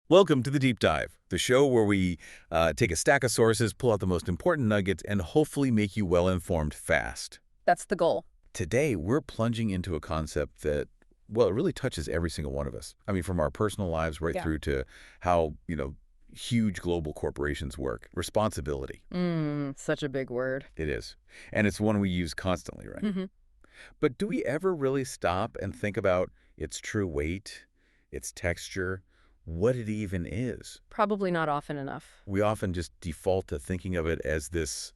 Welcome to the Deep Dive, the show where we take a stack of sources, pull out the most important nuggets, and hopefully make you well-informed fast. That's the goal. Today, we're plunging into a concept that, well, it really touches every single one of us. I mean, from our personal lives right through to how, huge global corporations work. Responsibility. Such a big word. It is. And it's one we use constantly, right? Mm-hmm. But do we ever really stop and think about its true weight, its texture, what it even is? Probably not often enough. We often just default to thinking of it as this,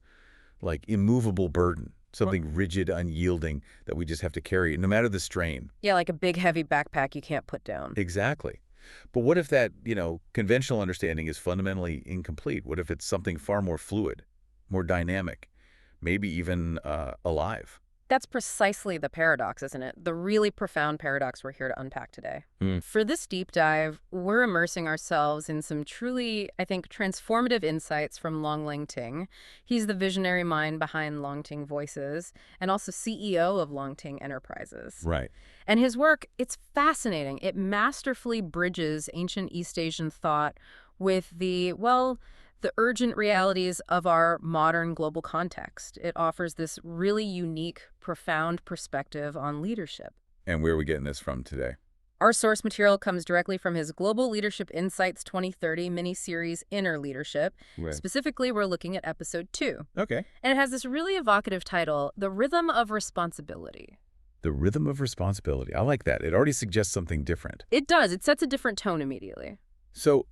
like, immovable burden, something rigid, unyielding that we just have to carry, no matter the strain. Yeah, like a big, heavy backpack you can't put down. Exactly. But what if that, conventional understanding is fundamentally incomplete? What if it's something far more fluid, more dynamic, maybe even alive? That's precisely the paradox, isn't it? The really profound paradox we're here to unpack today. For this deep dive, we're immersing ourselves in some truly, I think, transformative insights from Lóng Tíng. He's the visionary mind behind LóngTíngVoices and also CEO of Lóng Tíng Enterprises. Right. And his work, it's fascinating. It masterfully bridges ancient East Asian thought with the urgent realities of our modern global context. It offers this really unique, profound perspective on leadership. And where are we getting this from today? Our source material comes directly from his Global Leadership Insights 2030 mini-series, Inner Leadership. Right. Specifically, we're looking at episode 2. Okay. And it has this really evocative title, The Rhythm of Responsibility. The rhythm of responsibility. I like that. It already suggests something different. It does. It sets a different tone immediately. So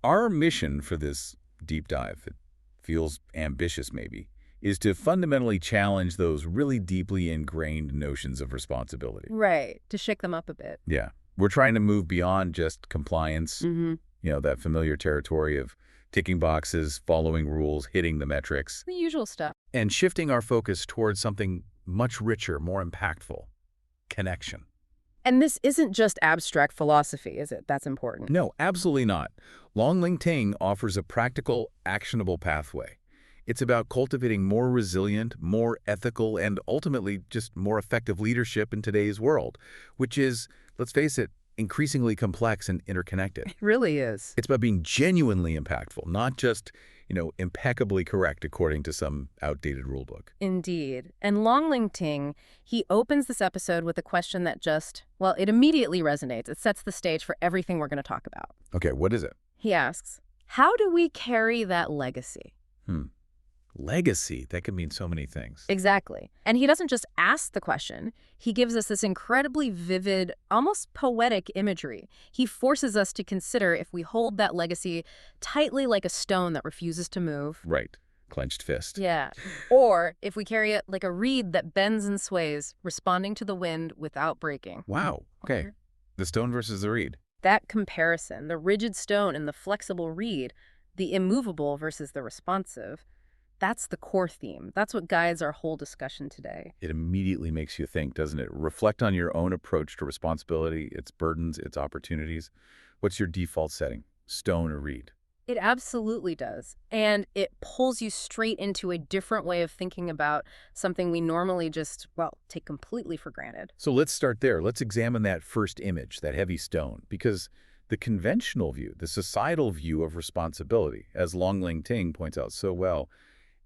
our mission for this deep dive, it feels ambitious maybe, is to fundamentally challenge those really deeply ingrained notions of responsibility. Right. To shake them up a bit. Yeah. We're trying to move beyond just compliance, that familiar territory of ticking boxes, following rules, hitting the metrics. The usual stuff. And shifting our focus towards something much richer, more impactful. Connection. And this isn't just abstract philosophy, is it? That's important. No, absolutely not. Lóng Tíng offers a practical, actionable pathway. It's about cultivating more resilient, more ethical, and ultimately just more effective leadership in today's world, which is, let's face it, increasingly complex and interconnected. It really is. It's about being genuinely impactful, not just, impeccably correct according to some outdated rulebook. Indeed. And Lóng Tíng, he opens this episode with a question that it immediately resonates. It sets the stage for everything we're going to talk about. Okay, what is it? He asks, how do we carry that legacy? Legacy, that could mean so many things. Exactly. And he doesn't just ask the question. He gives us this incredibly vivid, almost poetic imagery. He forces us to consider if we hold that legacy tightly like a stone that refuses to move. Right. Clenched fist. Yeah. Or if we carry it like a reed that bends and sways, responding to the wind without breaking. Wow. Okay. The stone versus the reed. That comparison, the rigid stone and the flexible reed, the immovable versus the responsive, that's the core theme. That's what guides our whole discussion today. It immediately makes you think, doesn't it? Reflect on your own approach to responsibility, its burdens, its opportunities. What's your default setting? Stone or reed? It absolutely does. And it pulls you straight into a different way of thinking about something we normally just, take completely for granted. So let's start there. Let's examine that first image, that heavy stone, because the conventional view, the societal view of responsibility, as Lóng Tíng points out so well,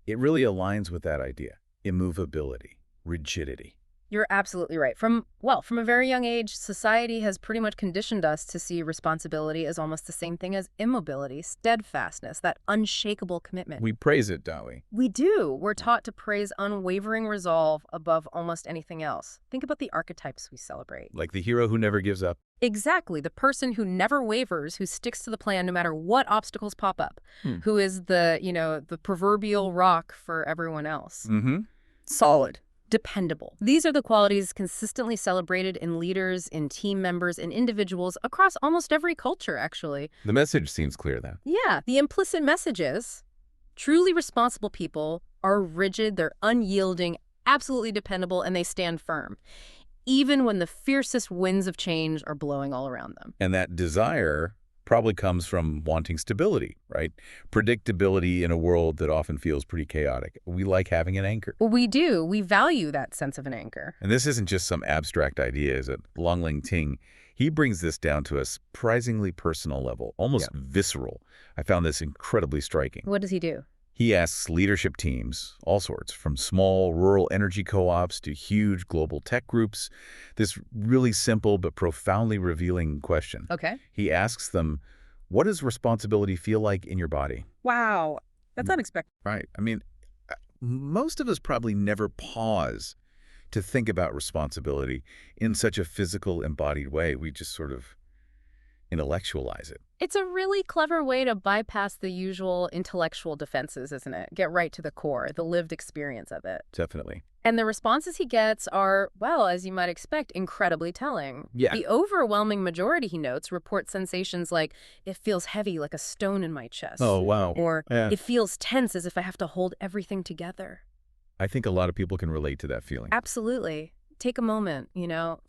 it really aligns with that idea, immovability, rigidity. You're absolutely right. From a very young age, society has pretty much conditioned us to see responsibility as almost the same thing as immobility, steadfastness, that unshakable commitment. We praise it, don't we? We do. We're taught to praise unwavering resolve above almost anything else. Think about the archetypes we celebrate. Like the hero who never gives up. Exactly. The person who never wavers, who sticks to the plan no matter what obstacles pop up, who is the proverbial rock for everyone else. Solid. Dependable. These are the qualities consistently celebrated in leaders, in team members, in individuals across almost every culture, actually. The message seems clear, then. Yeah. The implicit message is truly responsible people are rigid, they're unyielding, absolutely dependable, and they stand firm, even when the fiercest winds of change are blowing all around them. And that desire probably comes from wanting stability, right? Predictability in a world that often feels pretty chaotic. We like having an anchor. We do. We value that sense of an anchor. And this isn't just some abstract idea, is it? Lóng Tíng, He brings this down to a surprisingly personal level, almost visceral. I found this incredibly striking. What does he do? He asks leadership teams, all sorts, from small rural energy co-ops to huge global tech groups, this really simple but profoundly revealing question. Okay. He asks them, what does responsibility feel like in your body? Wow. That's unexpected. Right. I mean, most of us probably never pause to think about responsibility in such a physical, embodied way. We just sort of intellectualize it. It's a really clever way to bypass the usual intellectual defenses, isn't it? Get right to the core, the lived experience of it. Definitely. And the responses he gets are, well, as you might expect, incredibly telling. Yeah. The overwhelming majority, he notes, report sensations like, it feels heavy like a stone in my chest. Oh, wow. Or, Yeah. it feels tense as if I have to hold everything together. I think a lot of people can relate to that feeling. Absolutely. Take a moment,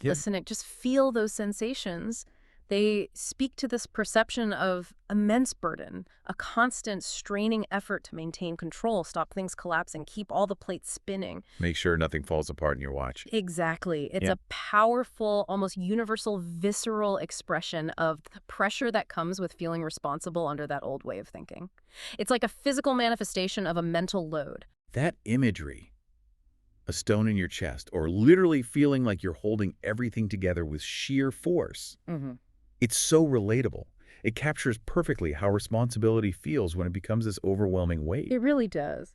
listen, just feel those sensations. They speak to this perception of immense burden, a constant straining effort to maintain control, stop things collapsing, keep all the plates spinning. Make sure nothing falls apart in your watch. Exactly. It's a powerful, almost universal, visceral expression of the pressure that comes with feeling responsible under that old way of thinking. It's like a physical manifestation of a mental load. That imagery, a stone in your chest, or literally feeling like you're holding everything together with sheer force. It's so relatable. It captures perfectly how responsibility feels when it becomes this overwhelming weight. It really does.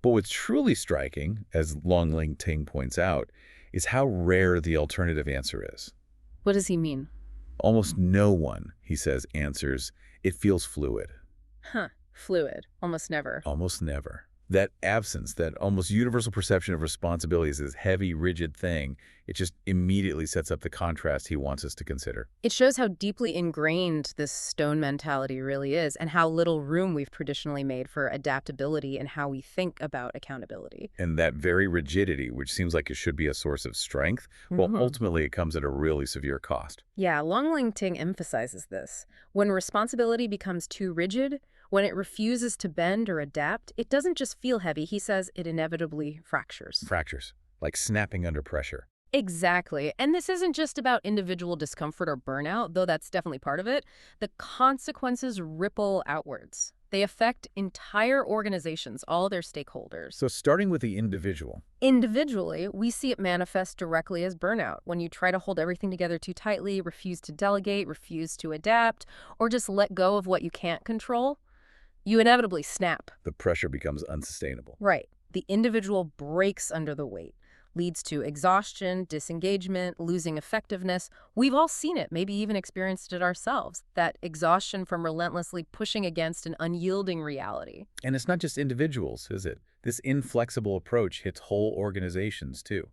But what's truly striking, as LóngTíng points out, is how rare the alternative answer is. What does he mean? Almost no one, he says, answers, it feels fluid. Fluid. Almost never. Almost never. That absence, that almost universal perception of responsibility as this heavy, rigid thing, it just immediately sets up the contrast he wants us to consider. It shows how deeply ingrained this stone mentality really is and how little room we've traditionally made for adaptability and how we think about accountability. And that very rigidity, which seems like it should be a source of strength, well, ultimately it comes at a really severe cost. Yeah, Lóng emphasizes this. When responsibility becomes too rigid, when it refuses to bend or adapt, it doesn't just feel heavy. He says it inevitably fractures. Fractures, like snapping under pressure. Exactly. And this isn't just about individual discomfort or burnout, though that's definitely part of it. The consequences ripple outwards. They affect entire organizations, all their stakeholders. So starting with the individual. Individually, we see it manifest directly as burnout. When you try to hold everything together too tightly, refuse to delegate, refuse to adapt, or just let go of what you can't control, you inevitably snap. The pressure becomes unsustainable. Right. The individual breaks under the weight, leads to exhaustion, disengagement, losing effectiveness. We've all seen it, maybe even experienced it ourselves, that exhaustion from relentlessly pushing against an unyielding reality. And it's not just individuals, is it? This inflexible approach hits whole organizations, too,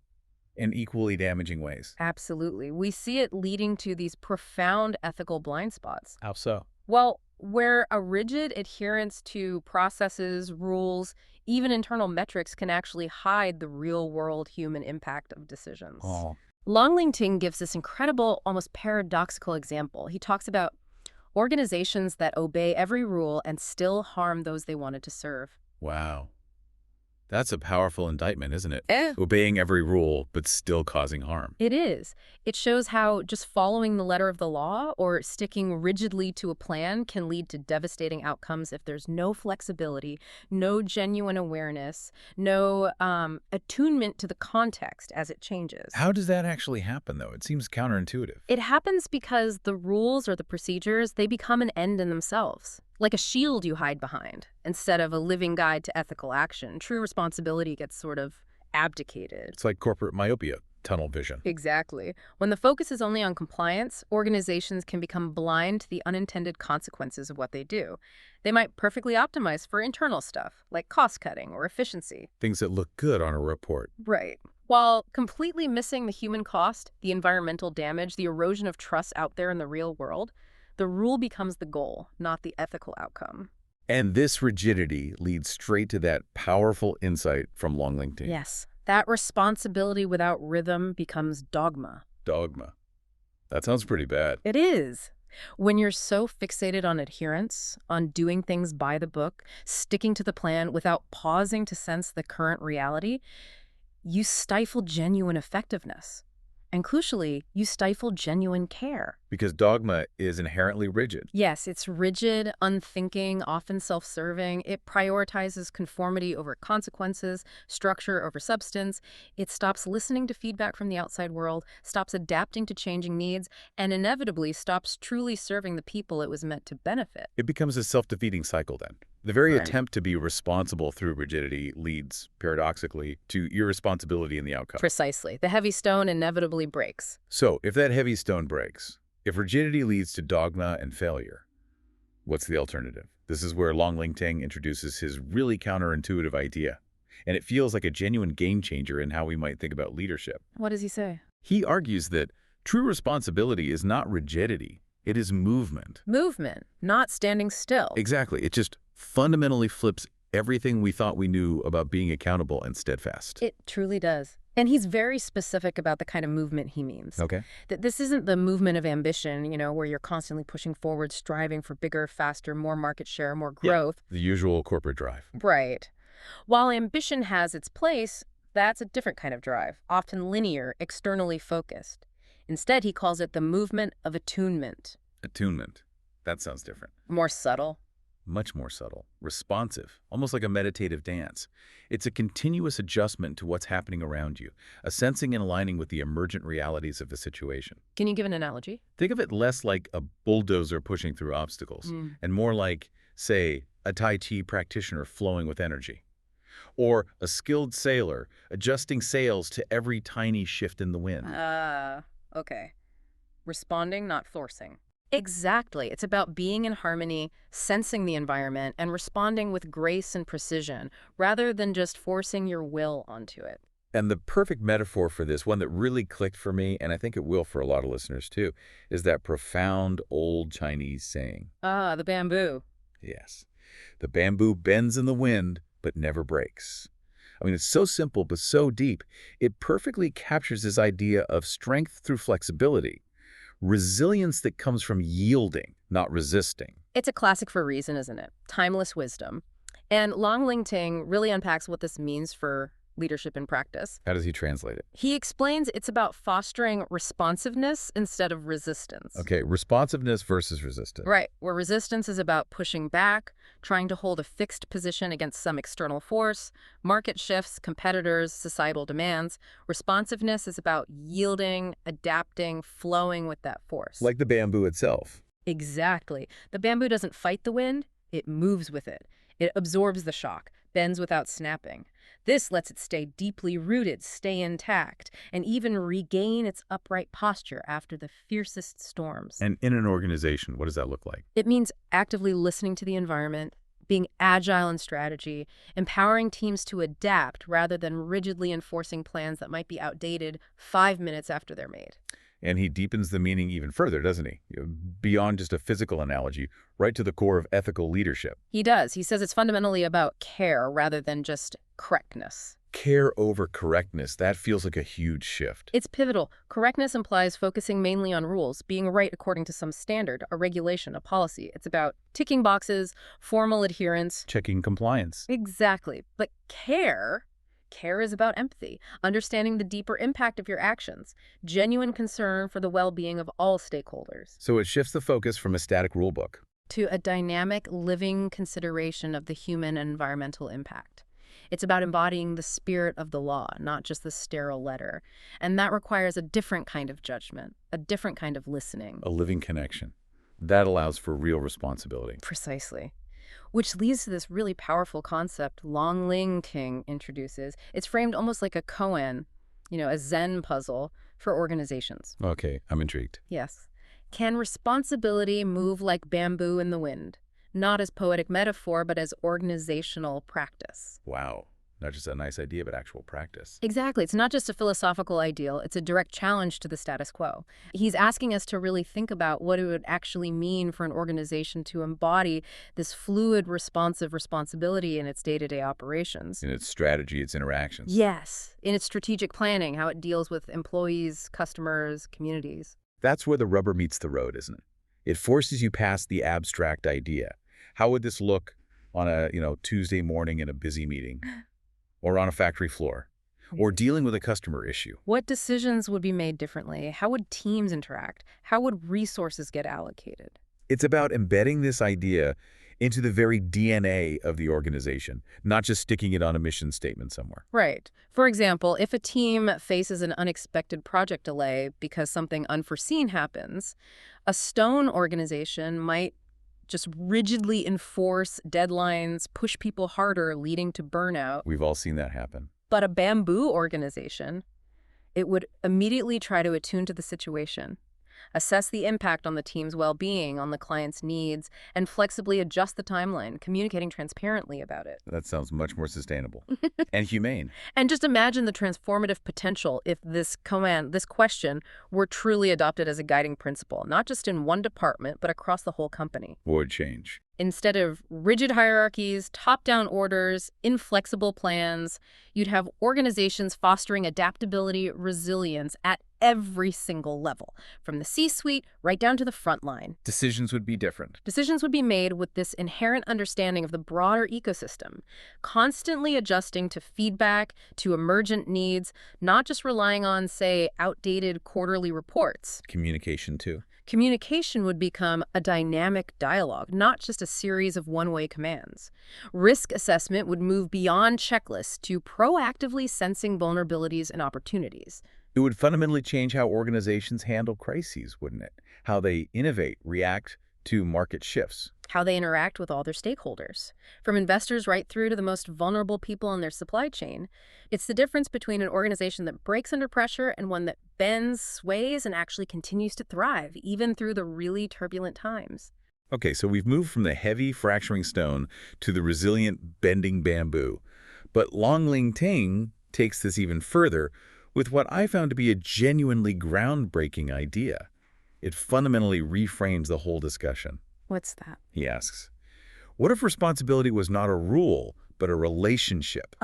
in equally damaging ways. Absolutely. We see it leading to these profound ethical blind spots. How so? Well, where a rigid adherence to processes, rules, even internal metrics can actually hide the real-world human impact of decisions. Lóng gives this incredible, almost paradoxical example. He talks about organizations that obey every rule and still harm those they wanted to serve. Wow. That's a powerful indictment, isn't it? Eh. Obeying every rule, but still causing harm. It is. It shows how just following the letter of the law or sticking rigidly to a plan can lead to devastating outcomes if there's no flexibility, no genuine awareness, no attunement to the context as it changes. How does that actually happen, though? It seems counterintuitive. It happens because the rules or the procedures, they become an end in themselves. Like a shield you hide behind, instead of a living guide to ethical action. True responsibility gets sort of abdicated. It's like corporate myopia, tunnel vision. Exactly. When the focus is only on compliance, organizations can become blind to the unintended consequences of what they do. They might perfectly optimize for internal stuff, like cost-cutting or efficiency. Things that look good on a report. Right. While completely missing the human cost, the environmental damage, the erosion of trust out there in the real world, the rule becomes the goal, not the ethical outcome. And this rigidity leads straight to that powerful insight from LóngTíng. Yes, that responsibility without rhythm becomes dogma. Dogma. That sounds pretty bad. It is. When you're so fixated on adherence, on doing things by the book, sticking to the plan without pausing to sense the current reality, you stifle genuine effectiveness. And crucially, you stifle genuine care. Because dogma is inherently rigid. Yes, it's rigid, unthinking, often self-serving. It prioritizes conformity over consequences, structure over substance. It stops listening to feedback from the outside world, stops adapting to changing needs, and inevitably stops truly serving the people it was meant to benefit. It becomes a self-defeating cycle then. The very Right. attempt to be responsible through rigidity leads, paradoxically, to irresponsibility in the outcome. Precisely. The heavy stone inevitably breaks. So, if that heavy stone breaks, if rigidity leads to dogma and failure, what's the alternative? This is where Lóng Tíng introduces his really counterintuitive idea, and it feels like a genuine game changer in how we might think about leadership. What does he say? He argues that true responsibility is not rigidity, it is movement. Movement, not standing still. Exactly. It just fundamentally flips everything we thought we knew about being accountable and steadfast. It truly does. And he's very specific about the kind of movement he means. Okay. That this isn't the movement of ambition, where you're constantly pushing forward, striving for bigger, faster, more market share, more growth. The usual corporate drive. Right. While ambition has its place, that's a different kind of drive, often linear, externally focused. Instead, he calls it the movement of attunement. Attunement. That sounds different. More subtle. Much more subtle, responsive, almost like a meditative dance. It's a continuous adjustment to what's happening around you, a sensing and aligning with the emergent realities of the situation. Can you give an analogy? Think of it less like a bulldozer pushing through obstacles, and more like, say, a Tai Chi practitioner flowing with energy. Or a skilled sailor adjusting sails to every tiny shift in the wind. Okay. Responding, not forcing. Exactly. It's about being in harmony, sensing the environment, and responding with grace and precision, rather than just forcing your will onto it. And the perfect metaphor for this, one that really clicked for me, and I think it will for a lot of listeners too, is that profound old Chinese saying. The bamboo. Yes. The bamboo bends in the wind, but never breaks. I mean, it's so simple, but so deep. It perfectly captures this idea of strength through flexibility. Resilience that comes from yielding, not resisting. It's a classic for a reason, isn't it? Timeless wisdom. And Lóng Tíng really unpacks what this means for leadership in practice. How does he translate it? He explains it's about fostering responsiveness instead of resistance. Okay, responsiveness versus resistance. Right, where resistance is about pushing back, trying to hold a fixed position against some external force, market shifts, competitors, societal demands. Responsiveness is about yielding, adapting, flowing with that force. Like the bamboo itself. Exactly. The bamboo doesn't fight the wind, it moves with it. It absorbs the shock, bends without snapping. This lets it stay deeply rooted, stay intact, and even regain its upright posture after the fiercest storms. And in an organization, what does that look like? It means actively listening to the environment, being agile in strategy, empowering teams to adapt rather than rigidly enforcing plans that might be outdated 5 minutes after they're made. And he deepens the meaning even further, doesn't he? Beyond just a physical analogy, right to the core of ethical leadership. He does. He says it's fundamentally about care rather than just correctness. Care over correctness, that feels like a huge shift. It's pivotal. Correctness implies focusing mainly on rules, being right according to some standard, a regulation, a policy. It's about ticking boxes, formal adherence. Checking compliance. Exactly. But care is about empathy, understanding the deeper impact of your actions, genuine concern for the well-being of all stakeholders. So it shifts the focus from a static rulebook to a dynamic, living consideration of the human and environmental impact. It's about embodying the spirit of the law, not just the sterile letter. And that requires a different kind of judgment, a different kind of listening. A living connection. That allows for real responsibility. Precisely. Which leads to this really powerful concept Lóng Tíng introduces. It's framed almost like a koan, a Zen puzzle for organizations. Okay, I'm intrigued. Yes. Can responsibility move like bamboo in the wind? Not as poetic metaphor, but as organizational practice. Wow. Not just a nice idea, but actual practice. Exactly. It's not just a philosophical ideal. It's a direct challenge to the status quo. He's asking us to really think about what it would actually mean for an organization to embody this fluid, responsive responsibility in its day-to-day operations. In its strategy, its interactions. Yes. In its strategic planning, how it deals with employees, customers, communities. That's where the rubber meets the road, isn't it? It forces you past the abstract idea. How would this look on a, Tuesday morning in a busy meeting? Or on a factory floor? or dealing with a customer issue. What decisions would be made differently? How would teams interact? How would resources get allocated? It's about embedding this idea into the very DNA of the organization, not just sticking it on a mission statement somewhere. Right. For example, if a team faces an unexpected project delay because something unforeseen happens, a stone organization might just rigidly enforce deadlines, push people harder, leading to burnout. We've all seen that happen. But a bamboo organization, it would immediately try to attune to the situation, assess the impact on the team's well-being, on the client's needs, and flexibly adjust the timeline, communicating transparently about it. That sounds much more sustainable and humane. And just imagine the transformative potential if this question, were truly adopted as a guiding principle, not just in one department, but across the whole company. Would change. Instead of rigid hierarchies, top-down orders, inflexible plans, you'd have organizations fostering adaptability, resilience at every single level, from the C-suite right down to the front line. Decisions would be different. Decisions would be made with this inherent understanding of the broader ecosystem, constantly adjusting to feedback, to emergent needs, not just relying on, say, outdated quarterly reports. Communication, too. Communication would become a dynamic dialogue, not just a series of one-way commands. Risk assessment would move beyond checklists to proactively sensing vulnerabilities and opportunities. It would fundamentally change how organizations handle crises, wouldn't it? How they innovate, react to market shifts. How they interact with all their stakeholders, from investors right through to the most vulnerable people in their supply chain. It's the difference between an organization that breaks under pressure and one that bends, sways, and actually continues to thrive, even through the really turbulent times. Okay, so we've moved from the heavy fracturing stone to the resilient bending bamboo. But Lóng Tíng takes this even further with what I found to be a genuinely groundbreaking idea. It fundamentally reframes the whole discussion. What's that? He asks, what if responsibility was not a rule, but a relationship?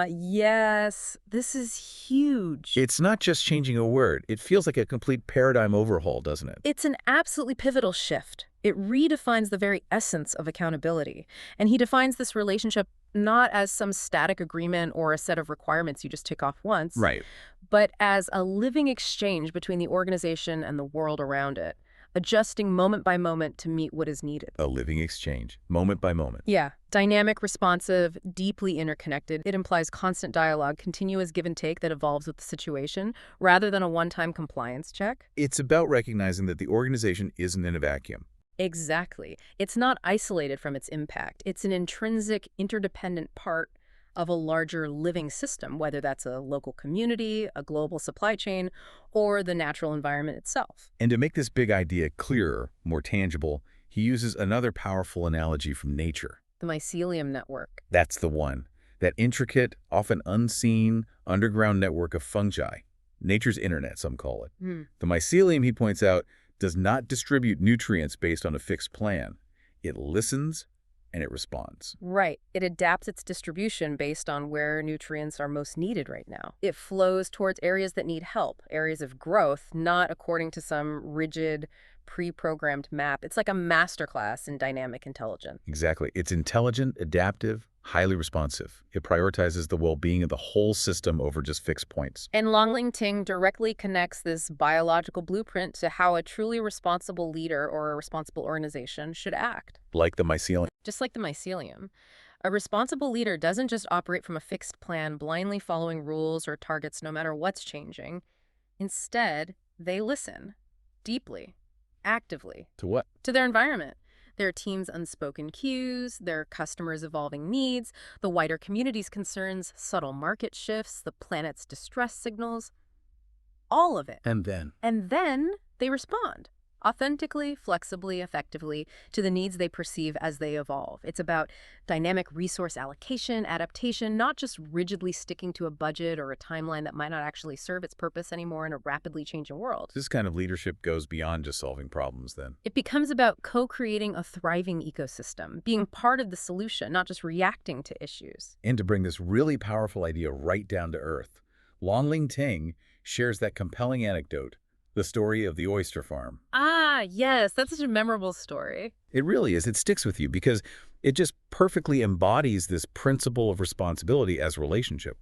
Yes. This is huge. It's not just changing a word. It feels like a complete paradigm overhaul, doesn't it? It's an absolutely pivotal shift. It redefines the very essence of accountability. And he defines this relationship not as some static agreement or a set of requirements you just tick off once, Right. but as a living exchange between the organization and the world around it, adjusting moment by moment to meet what is needed. A living exchange, moment by moment. Yeah. Dynamic, responsive, deeply interconnected. It implies constant dialogue, continuous give and take that evolves with the situation, rather than a one-time compliance check. It's about recognizing that the organization isn't in a vacuum. Exactly. It's not isolated from its impact. It's an intrinsic, interdependent part of a larger living system, whether that's a local community, a global supply chain, or the natural environment itself. And to make this big idea clearer, more tangible, he uses another powerful analogy from nature. The mycelium network. That's the one. That intricate, often unseen, underground network of fungi. Nature's internet, some call it. The mycelium, he points out, does not distribute nutrients based on a fixed plan. It listens and it responds. Right. It adapts its distribution based on where nutrients are most needed right now. It flows towards areas that need help, areas of growth, not according to some rigid, pre-programmed map. It's like a masterclass in dynamic intelligence. Exactly. It's intelligent, adaptive, highly responsive. It prioritizes the well-being of the whole system over just fixed points. And Lóng Tíng directly connects this biological blueprint to how a truly responsible leader or a responsible organization should act. Like the mycelium. Just like the mycelium. A responsible leader doesn't just operate from a fixed plan, blindly following rules or targets no matter what's changing. Instead, they listen deeply, actively. To what? To their environment. Their team's unspoken cues, their customers' evolving needs, the wider community's concerns, subtle market shifts, the planet's distress signals, all of it. And then they respond, authentically, flexibly, effectively, to the needs they perceive as they evolve. It's about dynamic resource allocation, adaptation, not just rigidly sticking to a budget or a timeline that might not actually serve its purpose anymore in a rapidly changing world. This kind of leadership goes beyond just solving problems then. It becomes about co-creating a thriving ecosystem, being part of the solution, not just reacting to issues. And to bring this really powerful idea right down to earth, Lóng Tíng shares that compelling anecdote, the story of the oyster farm. Yes, that's such a memorable story. It really is. It sticks with you because it just perfectly embodies this principle of responsibility as relationship.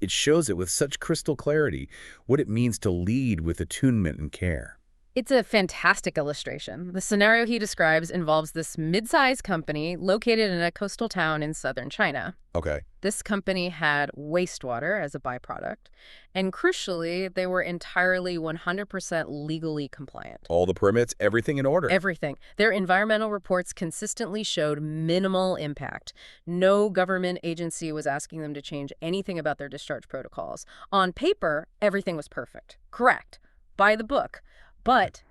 It shows it with such crystal clarity what it means to lead with attunement and care. It's a fantastic illustration. The scenario he describes involves this mid-sized company located in a coastal town in southern China. Okay. This company had wastewater as a byproduct, and crucially, they were entirely 100% legally compliant. All the permits, everything in order. Everything. Their environmental reports consistently showed minimal impact. No government agency was asking them to change anything about their discharge protocols. On paper, everything was perfect. Correct. By the book. But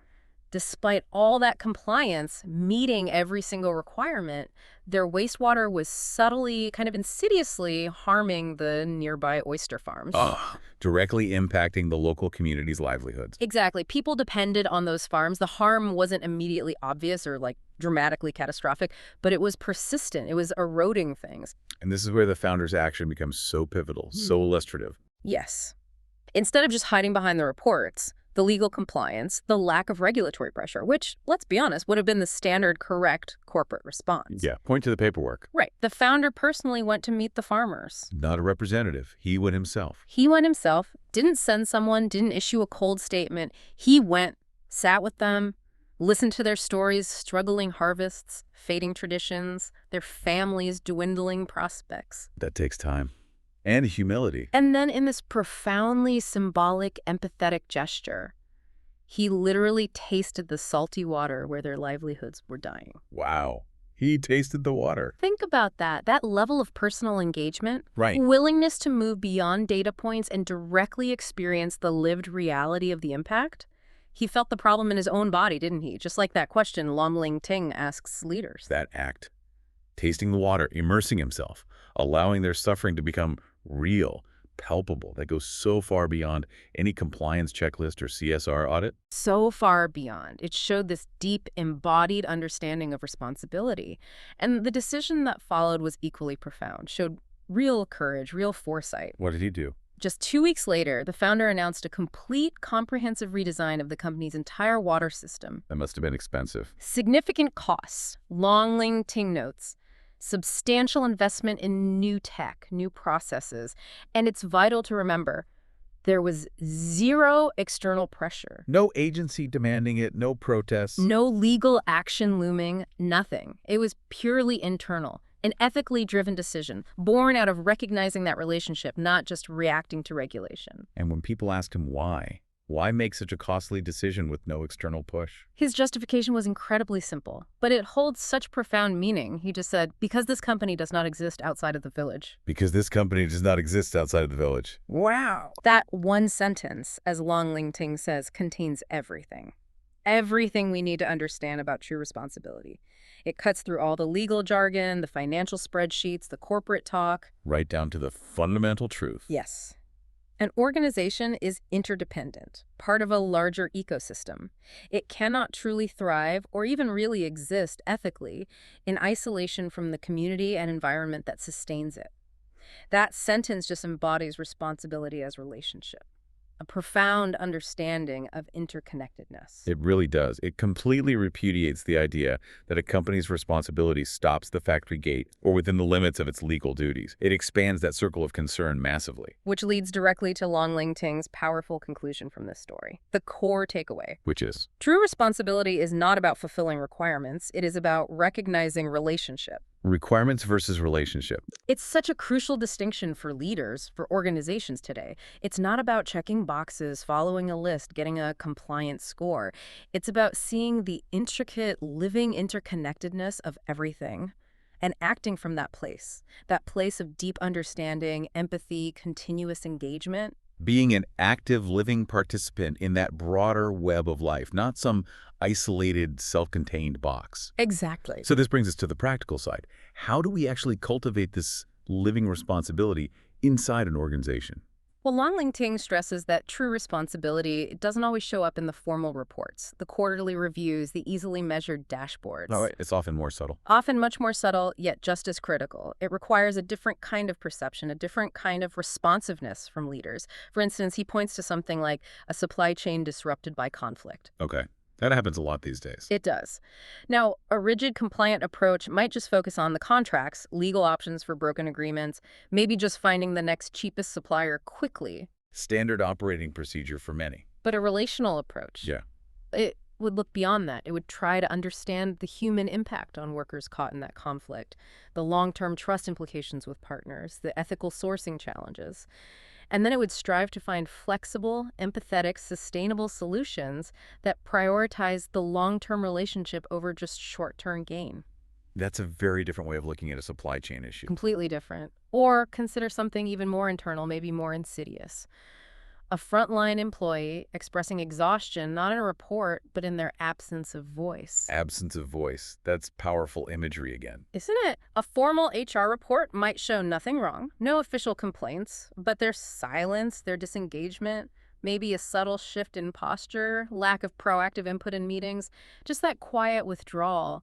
despite all that compliance, meeting every single requirement, their wastewater was subtly, kind of insidiously harming the nearby oyster farms. Directly impacting the local community's livelihoods. Exactly. People depended on those farms. The harm wasn't immediately obvious or like dramatically catastrophic, but it was persistent. It was eroding things. And this is where the founder's action becomes so pivotal, so illustrative. Yes. Instead of just hiding behind the reports, the legal compliance, the lack of regulatory pressure, which, let's be honest, would have been the standard correct corporate response. Yeah, point to the paperwork. Right. The founder personally went to meet the farmers. Not a representative. He went himself. He went himself, didn't send someone, didn't issue a cold statement. He went, sat with them, listened to their stories, struggling harvests, fading traditions, their families' dwindling prospects. That takes time. And humility. And then in this profoundly symbolic, empathetic gesture, he literally tasted the salty water where their livelihoods were dying. Wow. He tasted the water. Think about that. That level of personal engagement. Right. Willingness to move beyond data points and directly experience the lived reality of the impact. He felt the problem in his own body, didn't he? Just like that question Lóng Tíng asks leaders. That act. Tasting the water, immersing himself, allowing their suffering to become real, palpable, that goes so far beyond any compliance checklist or CSR audit. So far beyond. It showed this deep, embodied understanding of responsibility. And the decision that followed was equally profound, showed real courage, real foresight. What did he do? Just 2 weeks later, the founder announced a complete, comprehensive redesign of the company's entire water system. That must have been expensive. Significant costs, Lóng Tíng notes. Substantial investment in new tech, new processes. And it's vital to remember, there was zero external pressure. No agency demanding it, no protests. No legal action looming, nothing. It was purely internal, an ethically driven decision, born out of recognizing that relationship, not just reacting to regulation. And when people asked him why make such a costly decision with no external push? His justification was incredibly simple, but it holds such profound meaning. He just said, because this company does not exist outside of the village. Because this company does not exist outside of the village. Wow. That one sentence, as Lóng Tíng says, contains everything. Everything we need to understand about true responsibility. It cuts through all the legal jargon, the financial spreadsheets, the corporate talk. Right down to the fundamental truth. Yes. An organization is interdependent, part of a larger ecosystem. It cannot truly thrive or even really exist ethically in isolation from the community and environment that sustains it. That sentence just embodies responsibility as relationship, a profound understanding of interconnectedness. It really does. It completely repudiates the idea that a company's responsibility stops the factory gate or within the limits of its legal duties. It expands that circle of concern massively. Which leads directly to Lóng Tíng's powerful conclusion from this story. The core takeaway. Which is? True responsibility is not about fulfilling requirements. It is about recognizing relationship. Requirements versus relationship. It's such a crucial distinction for leaders, for organizations today. It's not about checking boxes, following a list, getting a compliance score. It's about seeing the intricate, living interconnectedness of everything and acting from that place of deep understanding, empathy, continuous engagement. Being an active, living participant in that broader web of life, not some isolated, self-contained box. Exactly. So this brings us to the practical side. How do we actually cultivate this living responsibility inside an organization? Well, Lóng Tíng stresses that true responsibility doesn't always show up in the formal reports, the quarterly reviews, the easily measured dashboards. All right. It's often more subtle. Often much more subtle, yet just as critical. It requires a different kind of perception, a different kind of responsiveness from leaders. For instance, he points to something like a supply chain disrupted by conflict. Okay. That happens a lot these days. It does. Now, a rigid compliant approach might just focus on the contracts, legal options for broken agreements, maybe just finding the next cheapest supplier quickly. Standard operating procedure for many. But a relational approach, Yeah. it would look beyond that. It would try to understand the human impact on workers caught in that conflict, the long-term trust implications with partners, the ethical sourcing challenges. And then it would strive to find flexible, empathetic, sustainable solutions that prioritize the long-term relationship over just short-term gain. That's a very different way of looking at a supply chain issue. Completely different. Or consider something even more internal, maybe more insidious. A frontline employee expressing exhaustion, not in a report, but in their absence of voice. Absence of voice. That's powerful imagery again. Isn't it? A formal HR report might show nothing wrong, no official complaints, but their silence, their disengagement, maybe a subtle shift in posture, lack of proactive input in meetings, just that quiet withdrawal.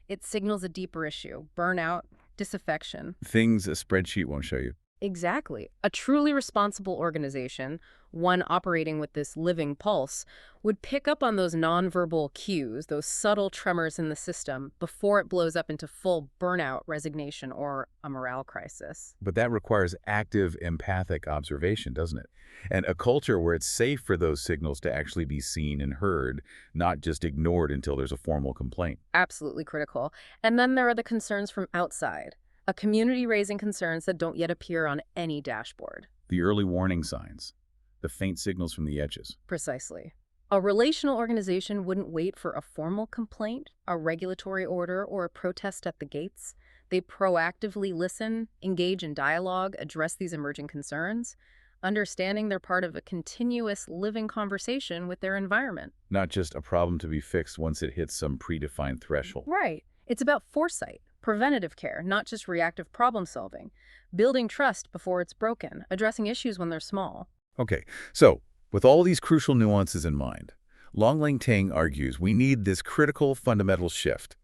It signals a deeper issue, burnout, disaffection. Things a spreadsheet won't show you. Exactly. A truly responsible organization, one operating with this living pulse, would pick up on those nonverbal cues, those subtle tremors in the system, before it blows up into full burnout, resignation, or a morale crisis. But that requires active, empathic observation, doesn't it? And a culture where it's safe for those signals to actually be seen and heard, not just ignored until there's a formal complaint. Absolutely critical. And then there are the concerns from outside. A community raising concerns that don't yet appear on any dashboard. The early warning signs, the faint signals from the edges. Precisely. A relational organization wouldn't wait for a formal complaint, a regulatory order, or a protest at the gates. They proactively listen, engage in dialogue, address these emerging concerns, understanding they're part of a continuous living conversation with their environment. Not just a problem to be fixed once it hits some predefined threshold. Right. It's about foresight. Preventative care, not just reactive problem solving. Building trust before it's broken, addressing issues when they're small. Okay, so with all these crucial nuances in mind, Lóng Tíng argues we need this critical fundamental shift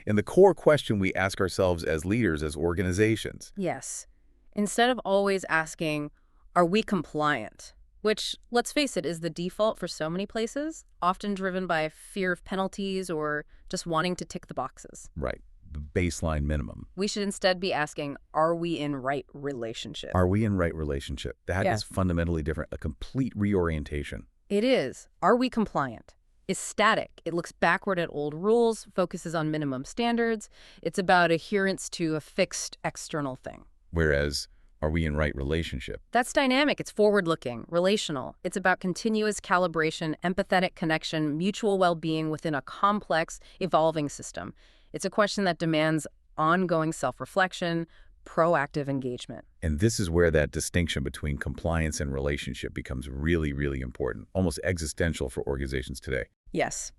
in the core question we ask ourselves as leaders, as organizations. Yes. Instead of always asking, are we compliant? Which, let's face it, is the default for so many places, often driven by fear of penalties or just wanting to tick the boxes. Right. The baseline minimum. We should instead be asking, are we in right relationship? Are we in right relationship? That is fundamentally different, a complete reorientation. It is. Are we compliant? It's static. It looks backward at old rules, focuses on minimum standards. It's about adherence to a fixed external thing. Whereas, are we in right relationship? That's dynamic. It's forward-looking, relational. It's about continuous calibration, empathetic connection, mutual well-being within a complex, evolving system. It's a question that demands ongoing self-reflection, proactive engagement. And this is where that distinction between compliance and relationship becomes really, really important, almost existential for organizations today. Yes.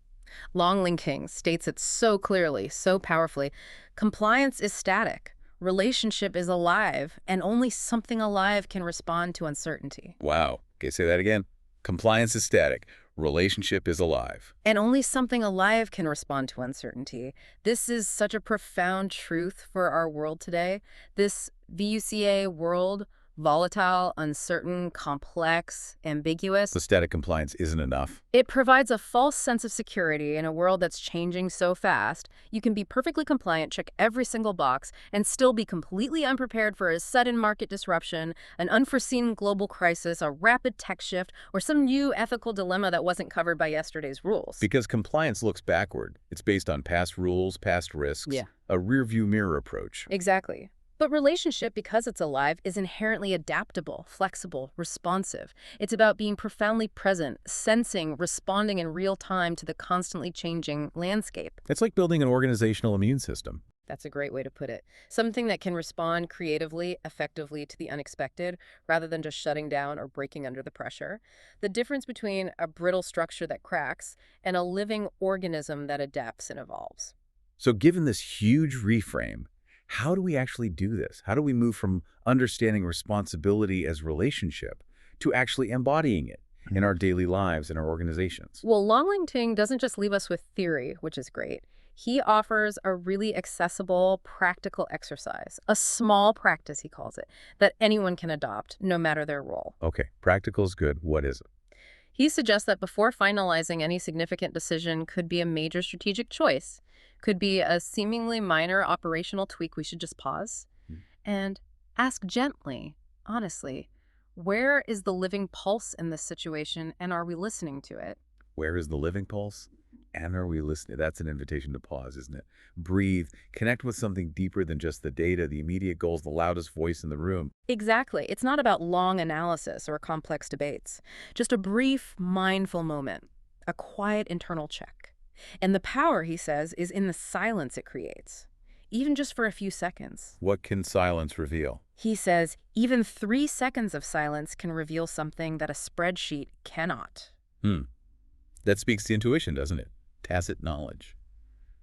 Lóng Tíng states it so clearly, so powerfully. Compliance is static. Relationship is alive, and only something alive can respond to uncertainty. Wow. Okay, say that again. Compliance is static. Relationship is alive. And only something alive can respond to uncertainty. This is such a profound truth for our world today. This VUCA world, volatile, uncertain, complex, ambiguous. So static compliance isn't enough. It provides a false sense of security in a world that's changing so fast. You can be perfectly compliant, check every single box, and still be completely unprepared for a sudden market disruption, an unforeseen global crisis, a rapid tech shift, or some new ethical dilemma that wasn't covered by yesterday's rules. Because compliance looks backward. It's based on past rules, past risks, a rear-view mirror approach. Exactly. But relationship, because it's alive, is inherently adaptable, flexible, responsive. It's about being profoundly present, sensing, responding in real time to the constantly changing landscape. It's like building an organizational immune system. That's a great way to put it. Something that can respond creatively, effectively to the unexpected, rather than just shutting down or breaking under the pressure. The difference between a brittle structure that cracks and a living organism that adapts and evolves. So given this huge reframe, how do we actually do this? How do we move from understanding responsibility as relationship to actually embodying it in our daily lives and our organizations? Well, Lóng Tíng doesn't just leave us with theory, which is great. He offers a really accessible, practical exercise, a small practice, he calls it, that anyone can adopt, no matter their role. Okay, practical is good. What is it? He suggests that before finalizing any significant decision could be a major strategic choice, could be a seemingly minor operational tweak we should just pause and ask gently, honestly, where is the living pulse in this situation and are we listening to it? Where is the living pulse? And are we listening? That's an invitation to pause, isn't it? Breathe. Connect with something deeper than just the data, the immediate goals, the loudest voice in the room. Exactly. It's not about long analysis or complex debates. Just a brief, mindful moment, a quiet internal check. And the power, he says, is in the silence it creates, even just for a few seconds. What can silence reveal? He says even 3 seconds of silence can reveal something that a spreadsheet cannot. That speaks to intuition, doesn't it? Tacit knowledge.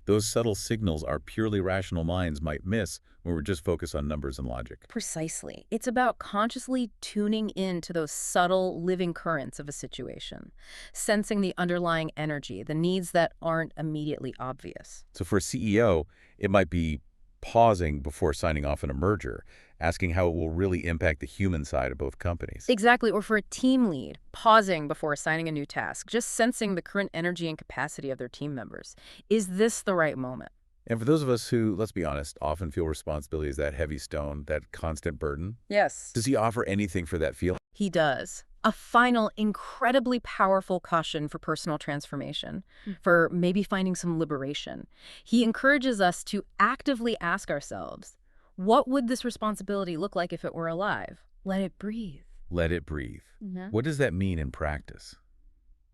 Those subtle signals our purely rational minds might miss when we're just focused on numbers and logic. Precisely. It's about consciously tuning in to those subtle living currents of a situation, sensing the underlying energy, the needs that aren't immediately obvious. So for a CEO, it might be pausing before signing off on a merger, asking how it will really impact the human side of both companies. Exactly. Or for a team lead, pausing before assigning a new task, just sensing the current energy and capacity of their team members. Is this the right moment? And for those of us who, let's be honest, often feel responsibility as that heavy stone, that constant burden, Yes. does he offer anything for that feeling? He does. A final, incredibly powerful caution for personal transformation, for maybe finding some liberation. He encourages us to actively ask ourselves, what would this responsibility look like if it were alive? Let it breathe. Let it breathe. What does that mean in practice?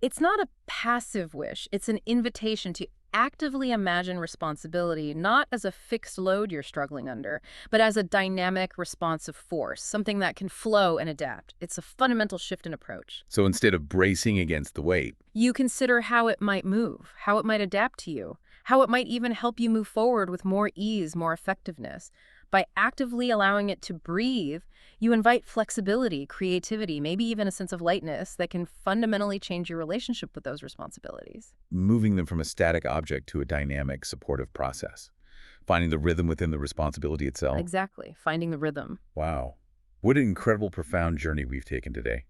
It's not a passive wish. It's an invitation to actively imagine responsibility not as a fixed load you're struggling under, but as a dynamic, responsive force, something that can flow and adapt. It's a fundamental shift in approach. So instead of bracing against the weight, You consider how it might move, how it might adapt to you, how it might even help you move forward with more ease, more effectiveness. By actively allowing it to breathe, you invite flexibility, creativity, maybe even a sense of lightness that can fundamentally change your relationship with those responsibilities. moving them from a static object to a dynamic, supportive process, finding the rhythm within the responsibility itself. Exactly, finding the rhythm. Wow. What an incredible, profound journey we've taken today.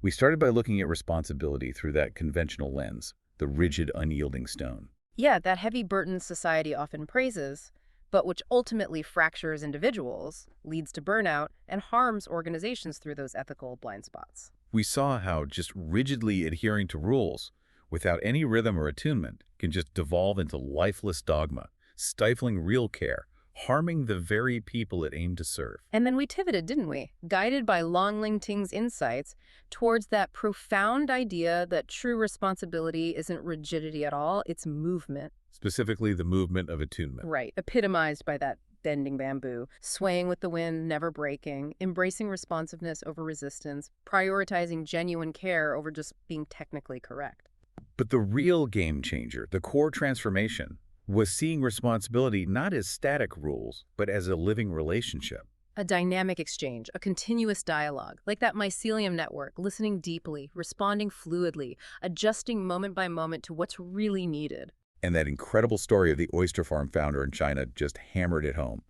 We started by looking at responsibility through that conventional lens, the rigid, unyielding stone. Yeah, that heavy burden society often praises, but which ultimately fractures individuals, leads to burnout, and harms organizations through those ethical blind spots. We saw how just rigidly adhering to rules, without any rhythm or attunement, can just devolve into lifeless dogma, stifling real care, harming the very people it aimed to serve. And then we pivoted, didn't we? Guided by Longting's insights towards that profound idea that true responsibility isn't rigidity at all, it's movement. Specifically, the movement of attunement. Right, epitomized by that bending bamboo, swaying with the wind, never breaking, embracing responsiveness over resistance, prioritizing genuine care over just being technically correct. But the real game changer, the core transformation, was seeing responsibility not as static rules, but as a living relationship. A dynamic exchange, a continuous dialogue, like that mycelium network, listening deeply, responding fluidly, adjusting moment by moment to what's really needed. And that incredible story of the oyster farm founder in China just hammered it home.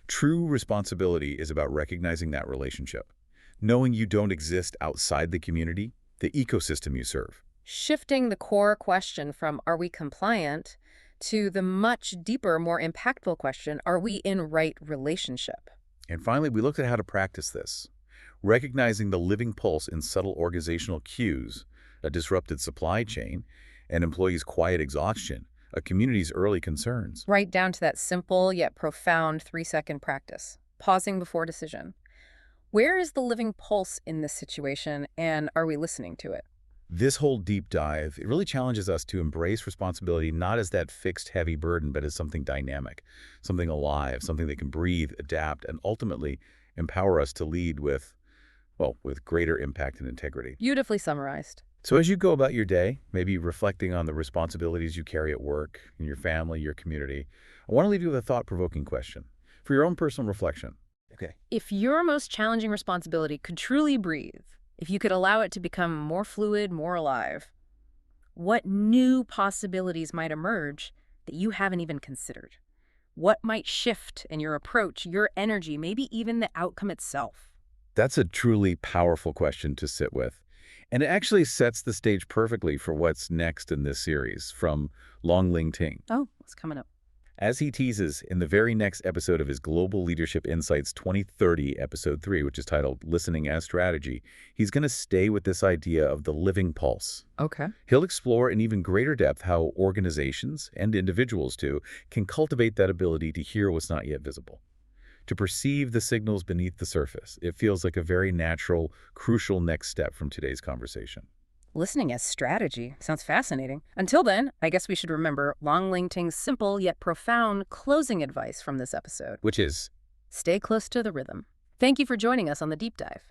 True responsibility is about recognizing that relationship, knowing you don't exist outside the community, the ecosystem you serve. Shifting the core question from are we compliant to the much deeper, more impactful question, are we in right relationship? And finally, we looked at how to practice this, recognizing the living pulse in subtle organizational cues, a disrupted supply chain, an employee's quiet exhaustion, a community's early concerns. Right down to that simple yet profound 3-second practice, pausing before decision. Where is the living pulse in this situation, and are we listening to it? This whole deep dive, it really challenges us to embrace responsibility not as that fixed, heavy burden, but as something dynamic, something alive, something that can breathe, adapt, and ultimately empower us to lead with, well, with greater impact and integrity. Beautifully summarized. So as you go about your day, maybe reflecting on the responsibilities you carry at work, in your family, your community, I want to leave you with a thought-provoking question for your own personal reflection. Okay. If your most challenging responsibility could truly breathe, if you could allow it to become more fluid, more alive, what new possibilities might emerge that you haven't even considered? What might shift in your approach, your energy, maybe even the outcome itself? That's a truly powerful question to sit with. And it actually sets the stage perfectly for what's next in this series from Lóng Tíng. Oh, what's coming up? As he teases in the very next episode of his Global Leadership Insights 2030, Episode 3, which is titled Listening as Strategy, he's going to stay with this idea of the living pulse. Okay. He'll explore in even greater depth how organizations, and individuals too, can cultivate that ability to hear what's not yet visible, to perceive the signals beneath the surface. It feels like a very natural, crucial next step from today's conversation. Listening as strategy. Sounds fascinating. Until then, I guess we should remember Lóng Tíng's simple yet profound closing advice from this episode. Which is, stay close to the rhythm. Thank you for joining us on the deep dive.